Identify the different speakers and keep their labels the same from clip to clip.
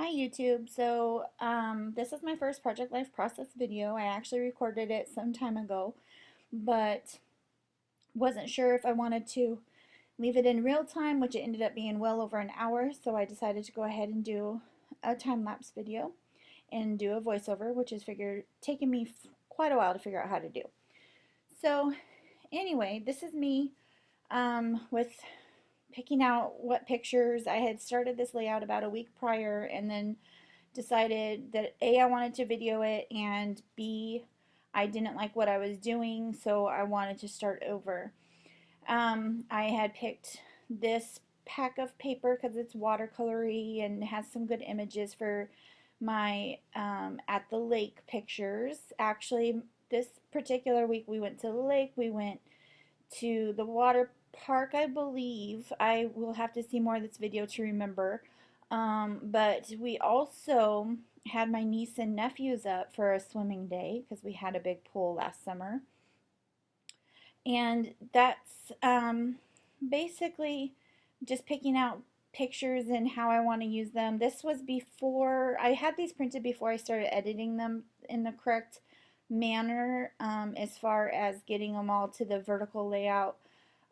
Speaker 1: Hi YouTube. This is my first Project Life process video. I actually recorded it some time ago, but wasn't sure if I wanted to leave it in real time, which it ended up being well over an hour, so I decided to go ahead and do a time-lapse video and do a voiceover, which is taking me quite a while to figure out how to do. So anyway, this is me with picking out what pictures. I had started this layout about a week prior and then decided that A, I wanted to video it, and B, I didn't like what I was doing, so I wanted to start over. I had picked this pack of paper because it's watercolory and has some good images for my at the lake pictures. Actually, this particular week we went to the lake, we went to the water park, I believe. I will have to see more of this video to remember. But we also had my niece and nephews up for a swimming day because we had a big pool last summer. And that's basically just picking out pictures and how I want to use them. This was before, I had these printed before I started editing them in the correct manner, as far as getting them all to the vertical layout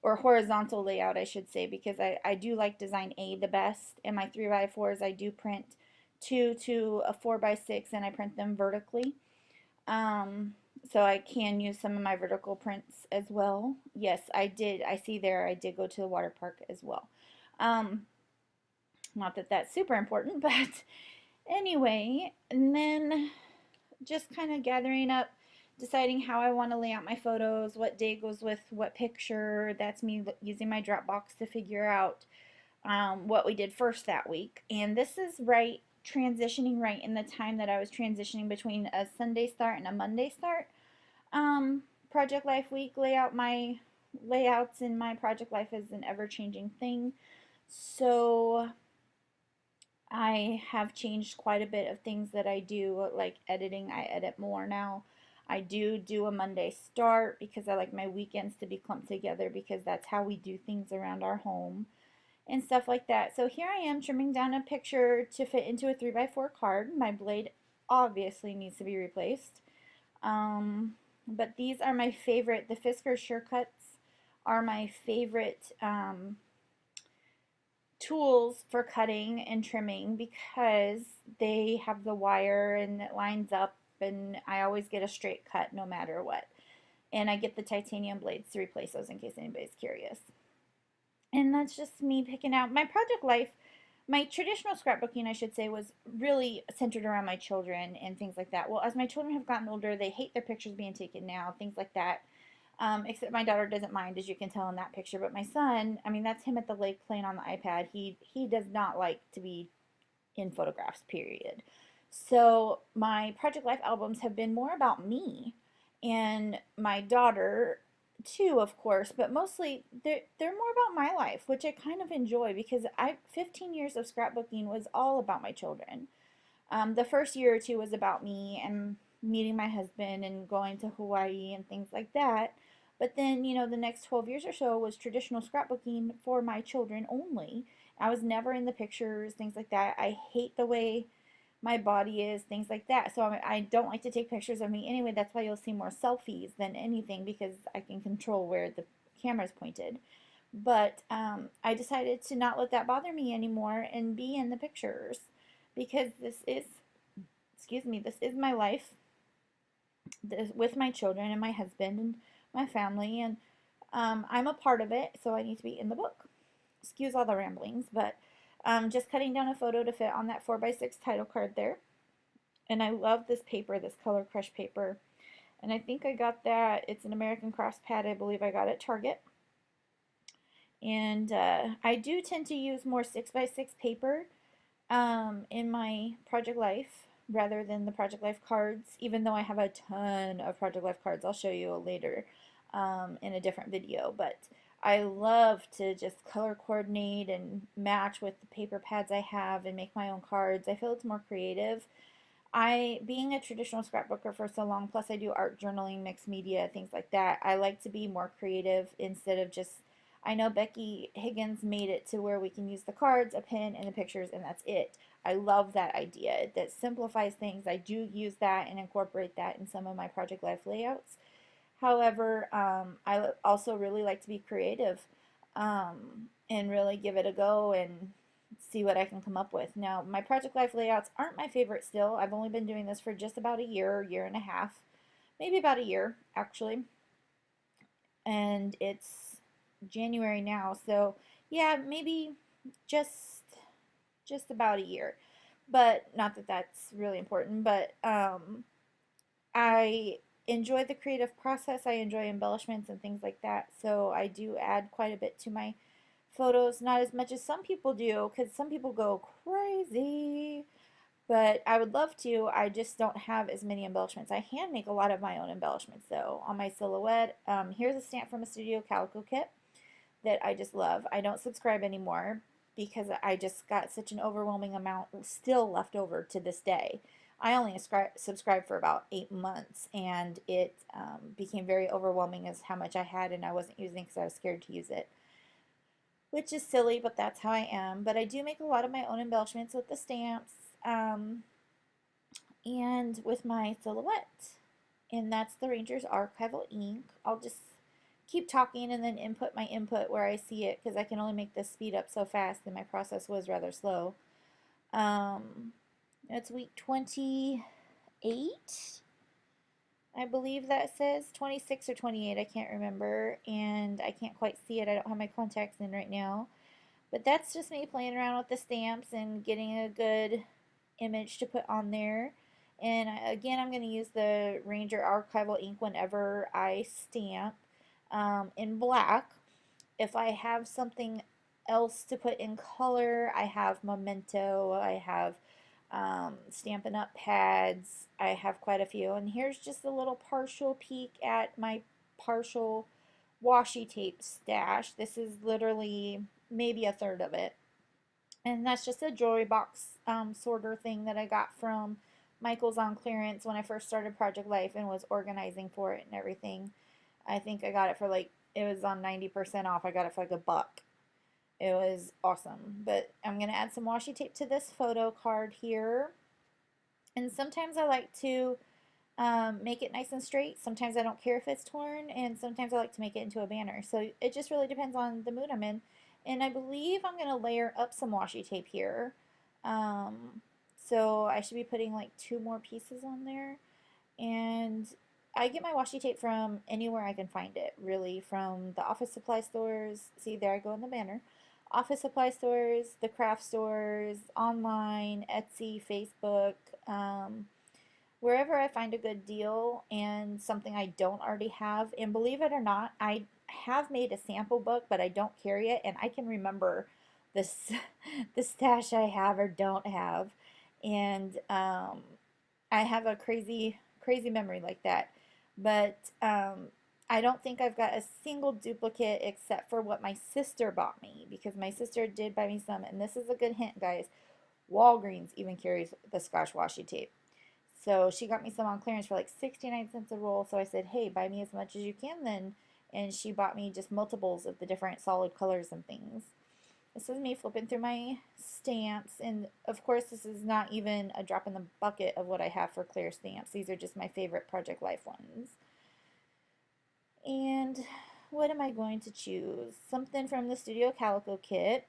Speaker 1: or horizontal layout, I should say, because I do like design A the best. And my 3x4s, I do print 2 to a 4x6, and I print them vertically. So I can use some of my vertical prints as well. Yes, I did. I see there I did go to the water park as well. Um, Not that that's super important, but anyway, and then just kind of gathering up, deciding how I want to lay out my photos, what day goes with what picture. That's me using my Dropbox to figure out what we did first that week. And this is transitioning right in the time that I was transitioning between a Sunday start and a Monday start. Project Life week layout, my layouts in my Project Life is an ever-changing thing. So I have changed quite a bit of things that I do, like editing. I edit more now. I do a Monday start because I like my weekends to be clumped together because that's how we do things around our home and stuff like that. So here I am trimming down a picture to fit into a 3x4 card. My blade obviously needs to be replaced. But these are my favorite. The Fisker Surecuts are my favorite tools for cutting and trimming because they have the wire and it lines up, and I always get a straight cut no matter what. And I get the titanium blades to replace those in case anybody's curious. And that's just me picking out my Project Life. My traditional scrapbooking, I should say, was really centered around my children and things like that. Well, as my children have gotten older, they hate their pictures being taken now, things like that. Except my daughter doesn't mind, as you can tell in that picture. But my son, I mean, that's him at the lake playing on the iPad. He does not like to be in photographs, period. So my Project Life albums have been more about me and my daughter too, of course, but mostly they're more about my life, which I kind of enjoy because 15 years of scrapbooking was all about my children. The first year or two was about me and meeting my husband and going to Hawaii and things like that. But then, the next 12 years or so was traditional scrapbooking for my children only. I was never in the pictures, things like that. I hate the way my body is, things like that. So I don't like to take pictures of me anyway. That's why you'll see more selfies than anything because I can control where the camera's pointed. But I decided to not let that bother me anymore and be in the pictures because this is my life with my children and my husband and my family, and I'm a part of it, so I need to be in the book. Excuse all the ramblings, but just cutting down a photo to fit on that 4x6 title card there. And I love this paper, this Color Crush paper. And I think I got that, it's an American Crafts pad, I believe I got at Target. And I do tend to use more 6x6 paper in my Project Life rather than the Project Life cards, even though I have a ton of Project Life cards. I'll show you later in a different video. But I love to just color coordinate and match with the paper pads I have and make my own cards. I feel it's more creative. Being a traditional scrapbooker for so long, plus I do art journaling, mixed media, things like that, I like to be more creative instead of just, I know Becky Higgins made it to where we can use the cards, a pen, and the pictures, and that's it. I love that idea. That simplifies things. I do use that and incorporate that in some of my Project Life layouts. However, I also really like to be creative and really give it a go and see what I can come up with. Now, my Project Life layouts aren't my favorite still. I've only been doing this for just about a year, year and a half, maybe about a year actually, and it's January now, so yeah, maybe just just about a year. But not that that's really important, but I enjoy the creative process. I enjoy embellishments and things like that. So I do add quite a bit to my photos, not as much as some people do, because some people go crazy. But I would love to. I just don't have as many embellishments. I hand make a lot of my own embellishments though on my silhouette. Here's a stamp from a Studio Calico kit that I just love. I don't subscribe anymore because I just got such an overwhelming amount still left over to this day. I only subscribed for about 8 months, and it became very overwhelming as how much I had and I wasn't using because I was scared to use it, which is silly, but that's how I am. But I do make a lot of my own embellishments with the stamps and with my silhouette, and that's the Ranger's Archival ink. I'll just keep talking and then input my input where I see it because I can only make this speed up so fast and my process was rather slow. It's week 28, I believe that says 26 or 28, I can't remember, and I can't quite see it. I don't have my contacts in right now, but that's just me playing around with the stamps and getting a good image to put on there. And again, I'm going to use the Ranger Archival ink whenever I stamp in black. If I have something else to put in color, I have Memento, I have Stampin' Up! Pads, I have quite a few. And here's just a little partial peek at my partial washi tape stash. This is literally maybe a third of it. And that's just a jewelry box sorter thing that I got from Michael's on clearance when I first started Project Life and was organizing for it and everything. I think I got it for like, it was on 90% off. I got it for like $1. It was awesome. But I'm going to add some washi tape to this photo card here. And sometimes I like to make it nice and straight. Sometimes I don't care if it's torn. And sometimes I like to make it into a banner. So it just really depends on the mood I'm in. And I believe I'm going to layer up some washi tape here. So I should be putting like 2 more pieces on there. And I get my washi tape from anywhere I can find it, really, from the office supply stores. See, there I go in the banner. Office supply stores, the craft stores, online, Etsy, Facebook, wherever I find a good deal and something I don't already have. And believe it or not, I have made a sample book, but I don't carry it, and I can remember this the stash I have or don't have. And I have a crazy memory like that. But I don't think I've got a single duplicate except for what my sister bought me, because my sister did buy me some, and this is a good hint, guys. Walgreens even carries the Scotch washi tape. So she got me some on clearance for like 69 cents a roll. So I said, hey, buy me as much as you can then. And she bought me just multiples of the different solid colors and things. This is me flipping through my stamps. And of course, this is not even a drop in the bucket of what I have for clear stamps. These are just my favorite Project Life ones. And what am I going to choose? Something from the Studio Calico kit.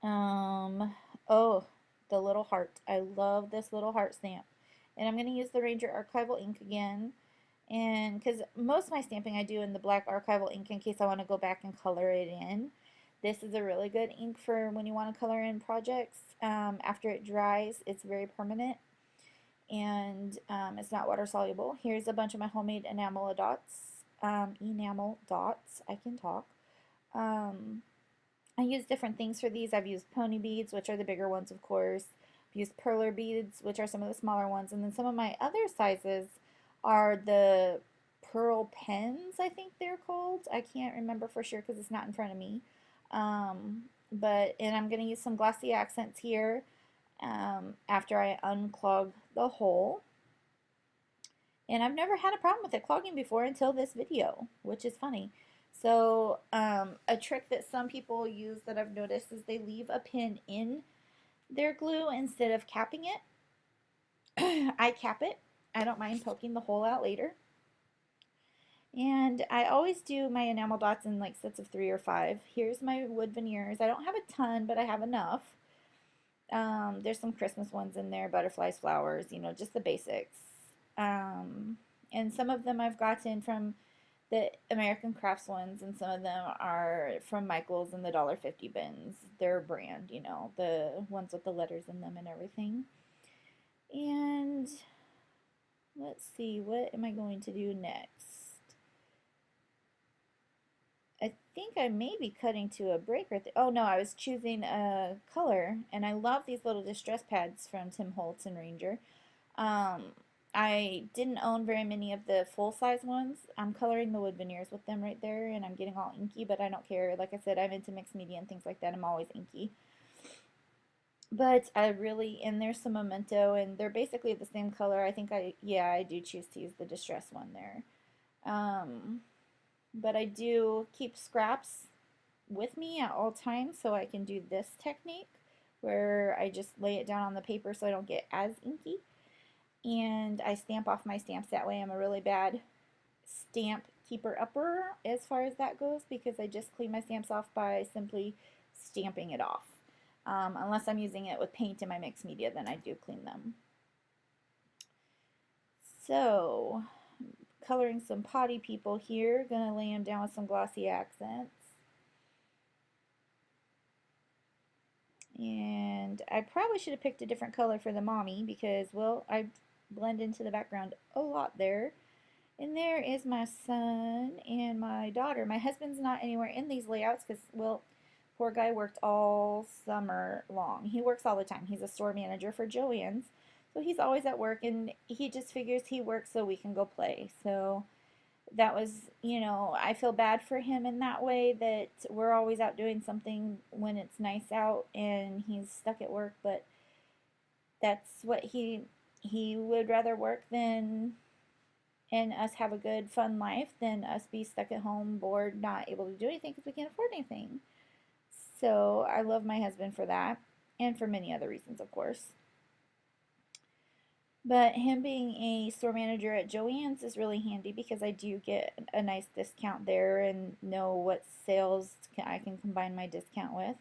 Speaker 1: Oh, the little heart. I love this little heart stamp. And I'm going to use the Ranger Archival ink again. And because most of my stamping I do in the black archival ink in case I want to go back and color it in. This is a really good ink for when you want to color in projects. After it dries, it's very permanent. And it's not water soluble. Here's a bunch of my homemade enamel dots. I can talk. I use different things for these. I've used pony beads, which are the bigger ones, of course. I've used perler beads, which are some of the smaller ones. And then some of my other sizes are the pearl pens, I think they're called. I can't remember for sure because it's not in front of me. And I'm going to use some glossy accents here after I unclog the hole. And I've never had a problem with it clogging before until this video, which is funny. So a trick that some people use that I've noticed is they leave a pin in their glue instead of capping it. I cap it. I don't mind poking the hole out later. And I always do my enamel dots in like sets of 3 or 5. Here's my wood veneers. I don't have a ton, but I have enough. There's some Christmas ones in there, butterflies, flowers, just the basics. And some of them I've gotten from the American Crafts ones, and some of them are from Michael's and the $1.50 bins. Their brand, the ones with the letters in them and everything. And let's see, what am I going to do next? I think I may be cutting to a break right there. Oh no, I was choosing a color, and I love these little distress pads from Tim Holtz and Ranger. Um, I didn't own very many of the full-size ones. I'm coloring the wood veneers with them right there, and I'm getting all inky, but I don't care. Like I said, I'm into mixed media and things like that. I'm always inky. But I really, and there's some Memento, and they're basically the same color. Yeah, I do choose to use the distress one there. Um, but I do keep scraps with me at all times so I can do this technique where I just lay it down on the paper so I don't get as inky. And I stamp off my stamps that way. I'm a really bad stamp keeper upper as far as that goes because I just clean my stamps off by simply stamping it off. Unless I'm using it with paint in my mixed media, then I do clean them. So, coloring some potty people here. Gonna lay them down with some glossy accents. And I probably should have picked a different color for the mommy because, well, I blend into the background a lot there. And there is my son and my daughter. My husband's not anywhere in these layouts because, well, poor guy worked all summer long. He works all the time. He's a store manager for Joann's. So he's always at work and he just figures he works so we can go play. So that was, I feel bad for him in that way that we're always out doing something when it's nice out and he's stuck at work, but that's what he would rather work than and us have a good fun life than us be stuck at home bored not able to do anything because we can't afford anything. So I love my husband for that and for many other reasons, of course. But him being a store manager at Joann's is really handy because I do get a nice discount there and know what sales I can combine my discount with.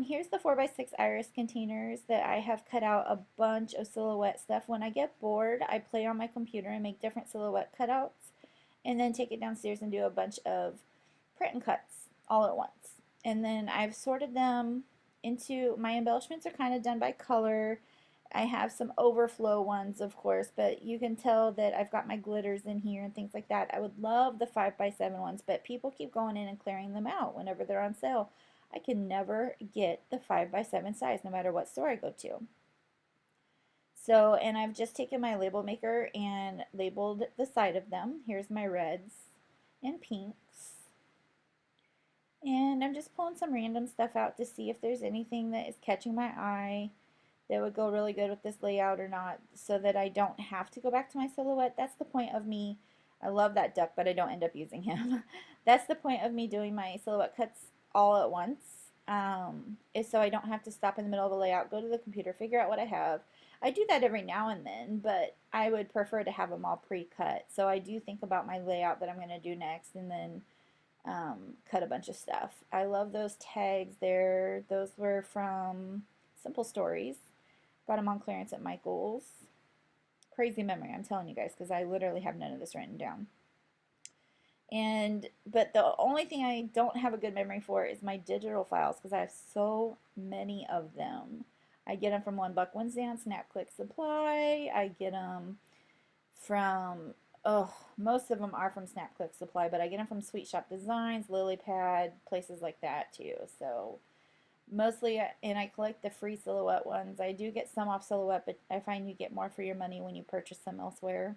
Speaker 1: Here's the 4x6 iris containers that I have cut out a bunch of silhouette stuff. When I get bored, I play on my computer and make different silhouette cutouts and then take it downstairs and do a bunch of print and cuts all at once. And then I've sorted them into, my embellishments are kind of done by color. I have some overflow ones, of course, but you can tell that I've got my glitters in here and things like that. I would love the 5x7 ones, but people keep going in and clearing them out whenever they're on sale. I can never get the 5x7 size no matter what store I go to. So, and I've just taken my label maker and labeled the side of them. Here's my reds and pinks. And I'm just pulling some random stuff out to see if there's anything that is catching my eye that would go really good with this layout or not so that I don't have to go back to my silhouette. That's the point of me. I love that duck, but I don't end up using him. That's the point of me doing my silhouette cuts all at once, is so I don't have to stop in the middle of a layout, go to the computer, figure out what I have. I do that every now and then, but I would prefer to have them all pre-cut. So I do think about my layout that I'm going to do next and then cut a bunch of stuff. I love those tags there. Those were from Simple Stories. Got them on clearance at Michael's. Crazy memory, I'm telling you guys, because I literally have none of this written down. But the only thing I don't have a good memory for is my digital files because I have so many of them. I get them from One Buck Wednesday on Snap Click Supply. I get them from, most of them are from Snap Click Supply, but I get them from Sweet Shop Designs, Lily Pad, places like that too. So mostly, and I collect the free silhouette ones. I do get some off silhouette, but I find you get more for your money when you purchase them elsewhere.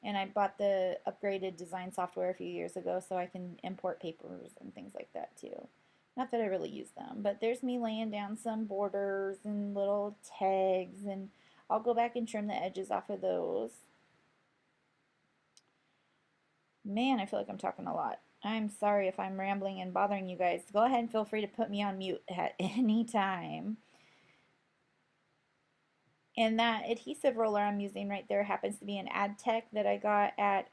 Speaker 1: And I bought the upgraded design software a few years ago so I can import papers and things like that too. Not that I really use them, but there's me laying down some borders and little tags, and I'll go back and trim the edges off of those. Man, I feel like I'm talking a lot. I'm sorry if I'm rambling and bothering you guys. Go ahead and feel free to put me on mute at any time. And that adhesive roller I'm using right there happens to be an Ad Tech that I got at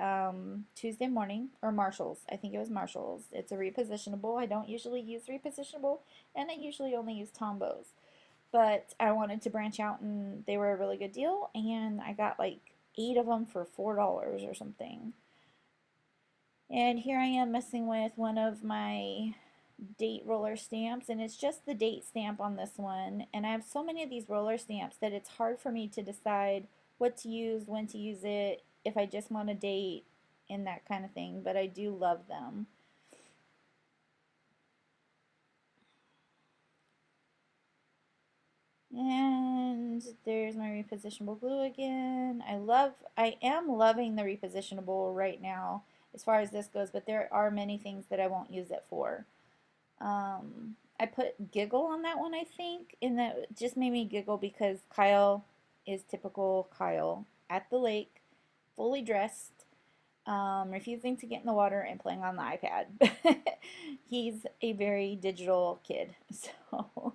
Speaker 1: Tuesday Morning, or Marshall's. I think it was Marshall's. It's a repositionable. I don't usually use repositionable, and I usually only use Tombows. But I wanted to branch out, and they were a really good deal, and I got like 8 of them for $4 or something. And here I am messing with one of my date roller stamps, and it's just the date stamp on this one. And I have so many of these roller stamps that it's hard for me to decide what to use, when to use it, if I just want a date, and that kind of thing. But I do love them. And there's my repositionable glue again. I am loving the repositionable right now as far as this goes, but there are many things that I won't use it for. I put giggle on that one, I think, and that just made me giggle because Kyle is typical Kyle at the lake, fully dressed, refusing to get in the water and playing on the iPad. He's a very digital kid, so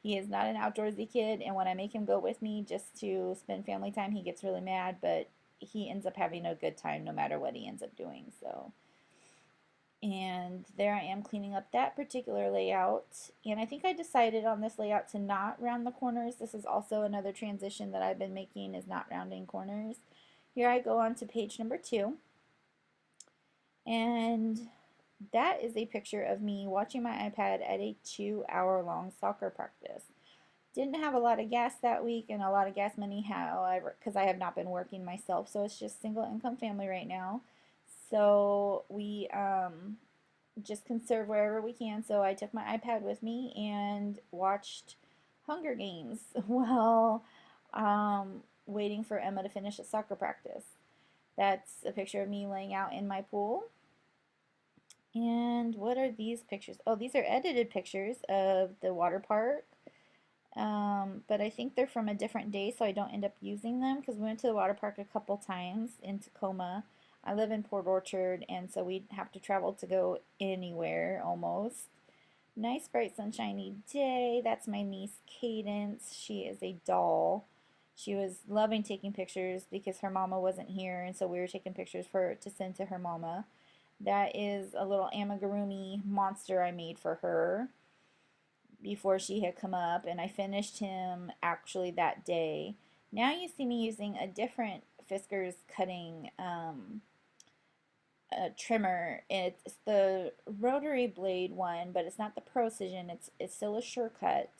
Speaker 1: he is not an outdoorsy kid, and when I make him go with me just to spend family time, he gets really mad, but he ends up having a good time no matter what he ends up doing, so. And there I am cleaning up that particular layout. And I think I decided on this layout to not round the corners. This is also another transition that I've been making, is not rounding corners. Here I go on to page number 2. And that is a picture of me watching my iPad at a 2-hour long soccer practice. Didn't have a lot of gas that week and a lot of gas money, however, because I have not been working myself. So it's just single income family right now. So we just conserve wherever we can. So I took my iPad with me and watched Hunger Games while waiting for Emma to finish a soccer practice. That's a picture of me laying out in my pool. And what are these pictures? Oh, these are edited pictures of the water park. But I think they're from a different day, so I don't end up using them because we went to the water park a couple times in Tacoma. I live in Port Orchard, and so we'd have to travel to go anywhere almost. Nice, bright, sunshiny day. That's my niece, Cadence. She is a doll. She was loving taking pictures because her mama wasn't here, and so we were taking pictures for to send to her mama. That is a little amigurumi monster I made for her before she had come up, and I finished him actually that day. Now you see me using a different Fiskars cutting trimmer. It's the rotary blade one, but it's not the precision. It's still a Sure-Cut.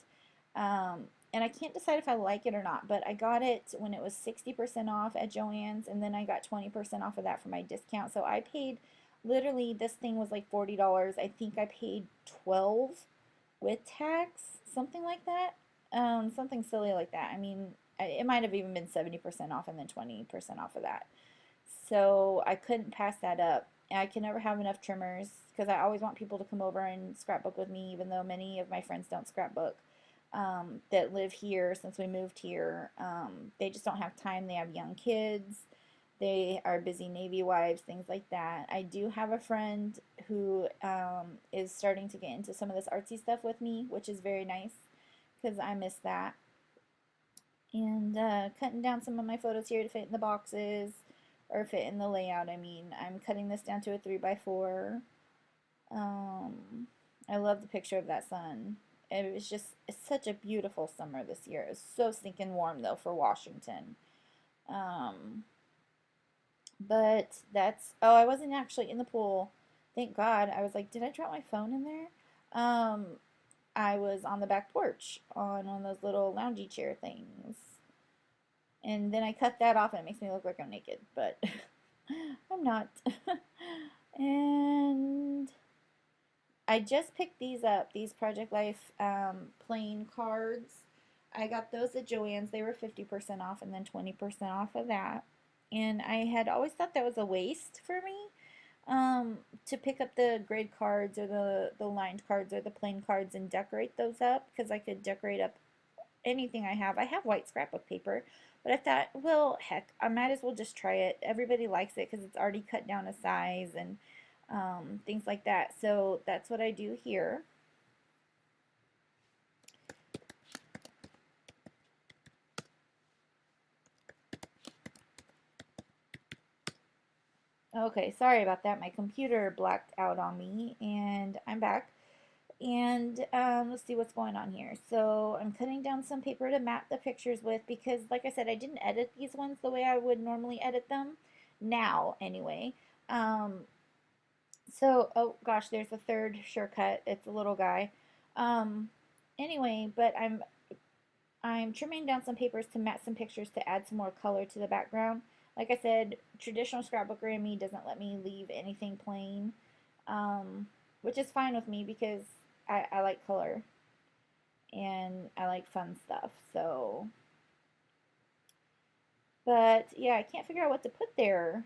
Speaker 1: And I can't decide if I like it or not, but I got it when it was 60% off at Joann's, and then I got 20% off of that for my discount. So I paid, literally, this thing was like $40. I think I paid 12 with tax, something like that. Something silly like that. I mean, it might have even been 70% off and then 20% off of that. So I couldn't pass that up. And I can never have enough trimmers because I always want people to come over and scrapbook with me, even though many of my friends don't scrapbook that live here since we moved here. They just don't have time. They have young kids. They are busy Navy wives, things like that. I do have a friend who is starting to get into some of this artsy stuff with me, which is very nice because I miss that. And cutting down some of my photos here to fit in the boxes or fit in the layout. I mean, I'm cutting this down to a 3x4. I love the picture of that sun. It was just, it's such a beautiful summer this year. It was so stinking warm though for Washington. But that's, oh, I wasn't actually in the pool. Thank God. I was like, did I drop my phone in there? I was on the back porch on one of those little loungy chair things. And then I cut that off and it makes me look like I'm naked, but I'm not. And I just picked these up, these Project Life plain cards. I got those at Joann's. They were 50% off and then 20% off of that. And I had always thought that was a waste for me to pick up the grid cards or the lined cards or the plain cards and decorate those up because I could decorate up anything I have. I have white scrapbook paper, but I thought, well, heck, I might as well just try it. Everybody likes it because it's already cut down a size, and things like that. So that's what I do here. Okay, sorry about that. My computer blacked out on me, and I'm back. And let's see what's going on here. So I'm cutting down some paper to map the pictures with because, like I said, I didn't edit these ones the way I would normally edit them. Now, anyway. Um, oh gosh, there's a third shortcut. It's a little guy. Um, anyway, but I'm trimming down some papers to match some pictures to add some more color to the background. Like I said, traditional scrapbooker in me doesn't let me leave anything plain, um, which is fine with me because I like color and I like fun stuff. So, but yeah, I can't figure out what to put there.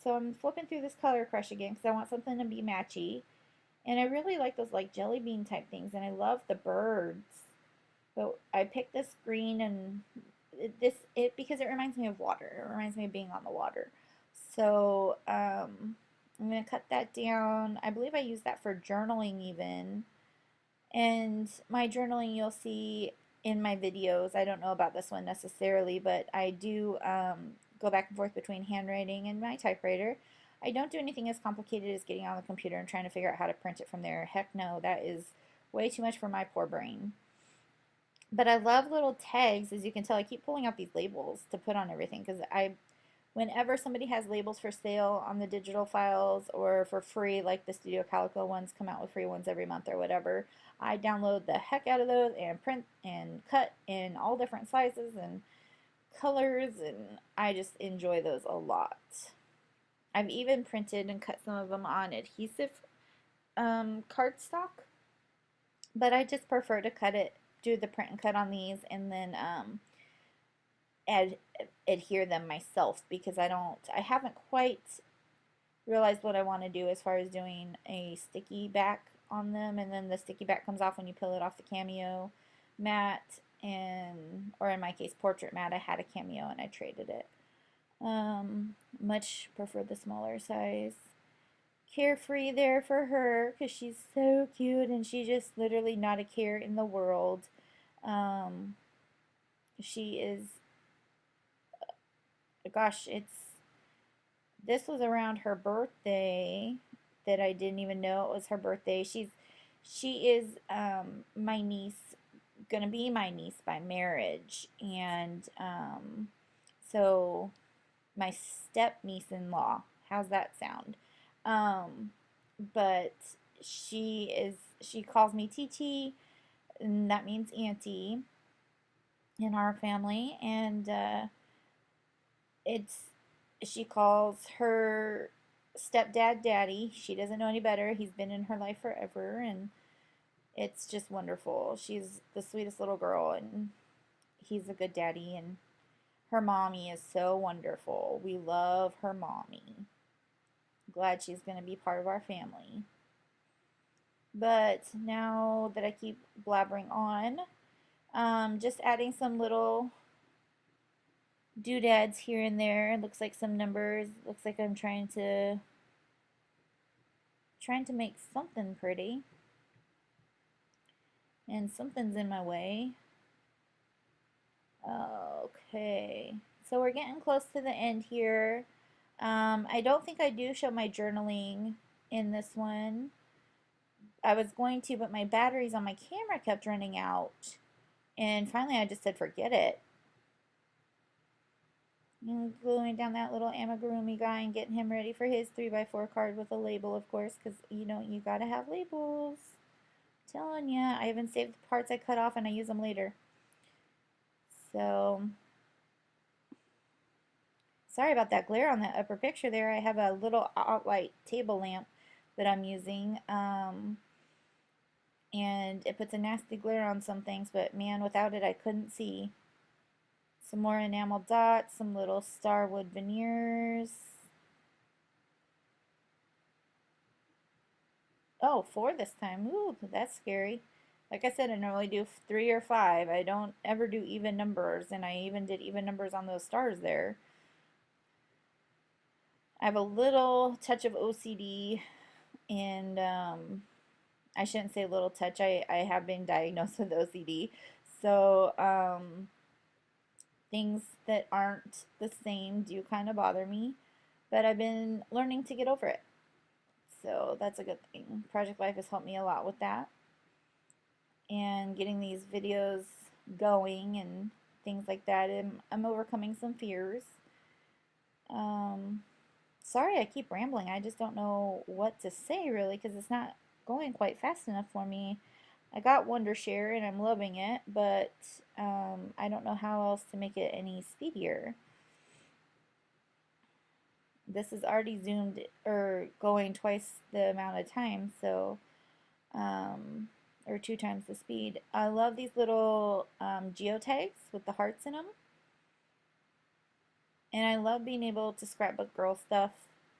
Speaker 1: So I'm flipping through this color crush again because I want something to be matchy. And I really like those like jelly bean type things, and I love the birds. But I picked this green and it because it reminds me of water. It reminds me of being on the water. So I'm gonna cut that down. I believe I use that for journaling even. And my journaling you'll see in my videos. I don't know about this one necessarily, but I do go back and forth between handwriting and my typewriter. I don't do anything as complicated as getting on the computer and trying to figure out how to print it from there. Heck no, that is way too much for my poor brain. But I love little tags. As you can tell, I keep pulling out these labels to put on everything because whenever somebody has labels for sale on the digital files or for free, like the Studio Calico ones come out with free ones every month or whatever, I download the heck out of those and print and cut in all different sizes and colors, and I just enjoy those a lot. I've even printed and cut some of them on adhesive cardstock, but I just prefer to do the print and cut on these, and then ad adhere them myself because I haven't quite realized what I want to do as far as doing a sticky back on them, and then the sticky back comes off when you peel it off the Cameo mat, and or in my case portrait mat. I had a Cameo and I traded it. Much prefer the smaller size. Carefree there for her because she's so cute and she just literally not a care in the world. Um, she is, gosh, this was around her birthday that I didn't even know it was her birthday. She is my niece, gonna be my niece by marriage, and so my step niece in law. How's that sound? Um, but she calls me TT, and that means auntie in our family, and it's she calls her stepdad daddy. She doesn't know any better. He's been in her life forever, and it's just wonderful. She's the sweetest little girl, and he's a good daddy, and her mommy is so wonderful. We love her mommy. Glad she's going to be part of our family. But now that I keep blabbering on, just adding some little doodads here and there. It looks like some numbers. Looks like I'm trying to make something pretty. And something's in my way. Okay. So we're getting close to the end here. I don't think I do show my journaling in this one. I was going to, but my batteries on my camera kept running out. And finally I just said forget it. And gluing down that little amigurumi guy and getting him ready for his 3x4 card with a label, of course, because you gotta have labels. I'm telling ya, I even saved the parts I cut off and I use them later. So, sorry about that glare on that upper picture there. I have a little outright table lamp that I'm using, and it puts a nasty glare on some things, but man, without it I couldn't see. Some more enamel dots, some little starwood veneers. Oh, 4 this time. Ooh, that's scary. Like I said, I normally do 3 or 5. I don't ever do even numbers, and I even did even numbers on those stars there. I have a little touch of OCD And I shouldn't say little touch. I have been diagnosed with OCD. So things that aren't the same do kind of bother me. But I've been learning to get over it. So that's a good thing. Project Life has helped me a lot with that. And getting these videos going and things like that. I'm overcoming some fears. Um, Sorry I keep rambling. I just don't know what to say really because it's not going quite fast enough for me. I got Wondershare and I'm loving it, but I don't know how else to make it any speedier. This is already zoomed or going twice the amount of time, so or 2 times the speed. I love these little geotags with the hearts in them. And I love being able to scrapbook girl stuff.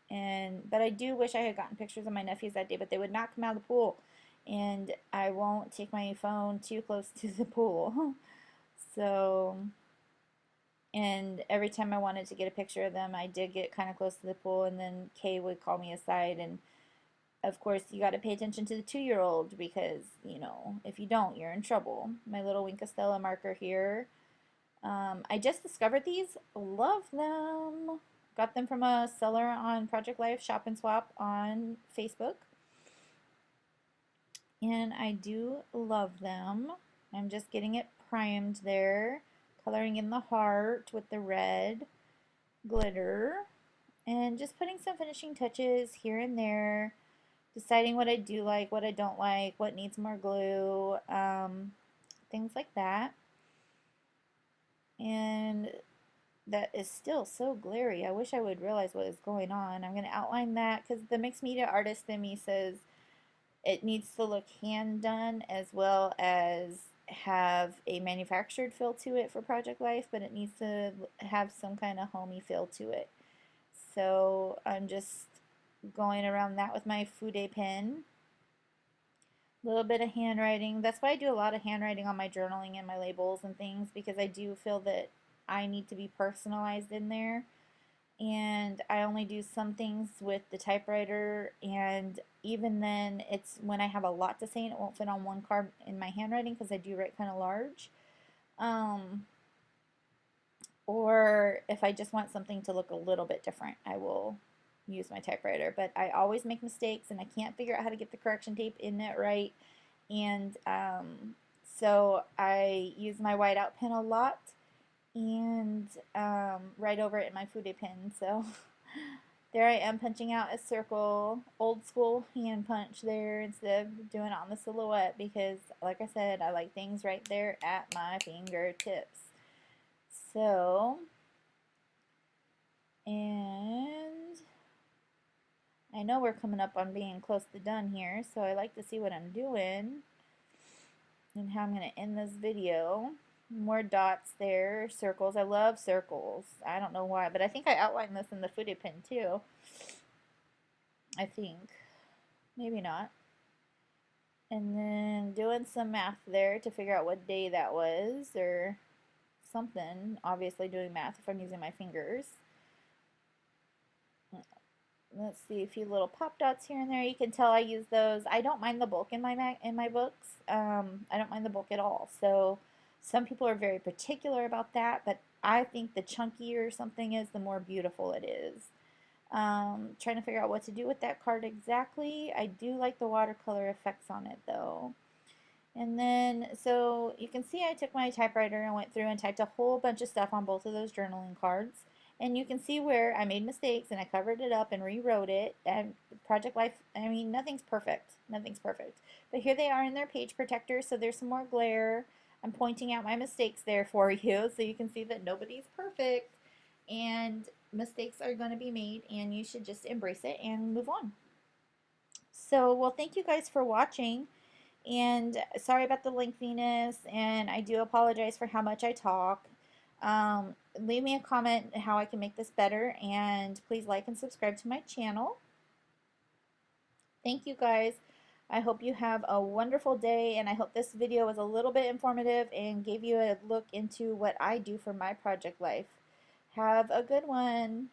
Speaker 1: But I do wish I had gotten pictures of my nephews that day, but they would not come out of the pool. And I won't take my phone too close to the pool. So, and every time I wanted to get a picture of them, I did get kind of close to the pool, and then Kay would call me aside. And of course, you got to pay attention to the 2-year-old because, you know, if you don't, you're in trouble. My little Winkastella marker here. I just discovered these. Love them. Got them from a seller on Project Life Shop and Swap on Facebook. And I do love them. I'm just getting it primed there. Coloring in the heart with the red glitter. And just putting some finishing touches here and there. Deciding what I do like, what I don't like, what needs more glue. Things like that. And that is still so glary. I wish I would realize what is going on. I'm going to outline that because the mixed media artist in me says it needs to look hand done as well as have a manufactured feel to it for Project Life, but it needs to have some kind of homey feel to it. So I'm just going around that with my Fude pen. A little bit of handwriting. That's why I do a lot of handwriting on my journaling and my labels and things because I do feel that I need to be personalized in there. And I only do some things with the typewriter, and even then it's when I have a lot to say and it won't fit on one card in my handwriting because I do write kind of large. Or if I just want something to look a little bit different, I will use my typewriter. But I always make mistakes and I can't figure out how to get the correction tape in it right. And so I use my whiteout pen a lot and write over it in my Fude pen. So there I am punching out a circle, old school hand punch there instead of doing it on the silhouette because, like I said, I like things right there at my fingertips. So, and I know we're coming up on being close to done here, so I like to see what I'm doing and how I'm going to end this video. More dots there, circles. I love circles. I don't know why, but I think I outlined this in the Fude pen too. I think. Maybe not. And then doing some math there to figure out what day that was or something. Obviously doing math if I'm using my fingers. Let's see, a few little pop dots here and there. You can tell I use those. I don't mind the bulk in my books. I don't mind the bulk at all. So some people are very particular about that, but I think the chunkier something is, the more beautiful it is. Trying to figure out what to do with that card exactly. I do like the watercolor effects on it though. And then, so you can see I took my typewriter and went through and typed a whole bunch of stuff on both of those journaling cards. And you can see where I made mistakes and I covered it up and rewrote it. And Project Life, I mean, nothing's perfect. Nothing's perfect. But here they are in their page protector, so there's some more glare. I'm pointing out my mistakes there for you so you can see that nobody's perfect. And mistakes are going to be made, and you should just embrace it and move on. So, well, thank you guys for watching. And sorry about the lengthiness, and I do apologize for how much I talk. Leave me a comment how I can make this better, and please like and subscribe to my channel. Thank you guys. I hope you have a wonderful day, and I hope this video was a little bit informative and gave you a look into what I do for my project life. Have a good one.